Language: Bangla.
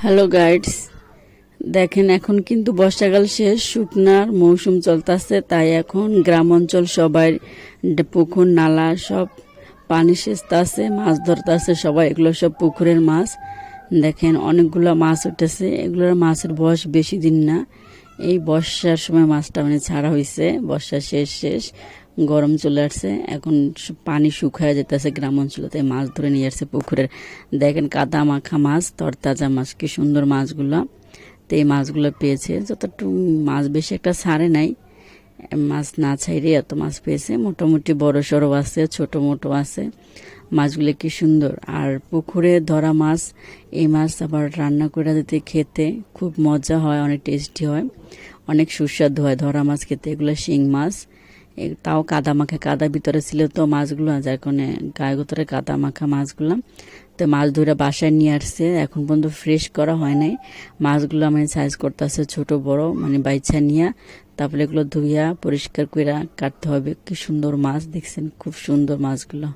হ্যালো গাইডস, দেখেন এখন কিন্তু বর্ষাকাল শেষ, শুকনার মৌসুম চলতেছে। তাই এখন গ্রাম অঞ্চল সবাই পুকুর নালা সব পানি সেচতে আছে, মাছ ধরতে আছে সবাই। এগুলো সব পুকুরের মাছ। দেখেন অনেকগুলো মাছ উঠেছে। এগুলোর মাছের বয়স বেশি দিন না। এই বর্ষার সময় মাছটা ছাড়া হয়েছে। বর্ষা শেষ গরম চলে আসছে, এখন পানি শুকায় যেতেছে গ্রাম অঞ্চলে, তাই মাছ ধরে নিয়ে আসছে পুকুরের। দেখেন কাদা মাখা মাছ, তরতাজা মাছ, কি সুন্দর মাছগুলো। তো এই মাছগুলো পেয়েছে। যতটুকু মাছ বেশি একটা ছাড়ে নাই, মাছ না ছাইরে এত মাছ পেয়েছে। মোটামুটি বড় সড়ো আছে, ছোট মোটো আছে। মাছগুলো কি সুন্দর। আর পুকুরে ধরা মাছ, এই মাছ আবার রান্না করে দিতে খেতে খুব মজা হয়, অনেক টেস্টি হয়, অনেক সুস্বাদু হয় ধরা মাছ খেতে। এগুলো শিং মাছ, তাও কাদা মাখা, কাদা ভিতরে ছিল তো মাছগুলো, যার কারণে গায়ে ভিতরে কাদা মাখা মাছগুলো। তো মাছ ধরে বাসায় নিয়ে আসছে, এখন পর্যন্ত ফ্রেশ করা হয় নাই। মাছগুলো সাইজ করতেছে ছোট বড়, বাইছা নিয়ে তারপরে এগুলো ধুইয়া পরিষ্কার করে কাটতে হবে। কি সুন্দর মাছ দেখছেন, খুব সুন্দর মাছগুলো।